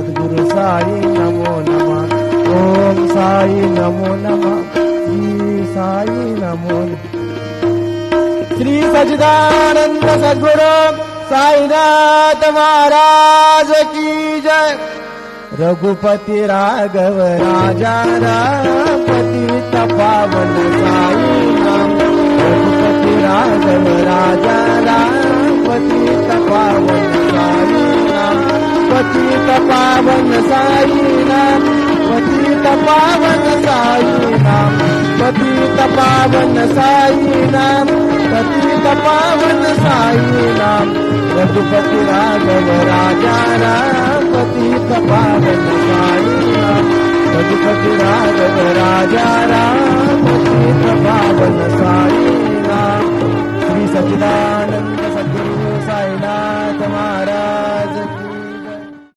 सद्गुरु साई नमो नमः. ओम साई नमो नमः. श्री साई नमो नमः. श्री सच्चिदानंद सद्गुरु साईनाथ महाराज की जय. रघुपति राघव राजा राम पतित पावन साई नाम. रघुपति राघव राजा राम पतित पावन साई नाम. पतित पावन साई नाम. पतित पावन साई नाम. पतित पावन साई नाम. पतित पावन साई नाम. रघुपति राघव राजा राम पतित पावन साई नाम. रघुपति राघव राजा राम पतित पावन साई नाम. श्री सच्चिदानंद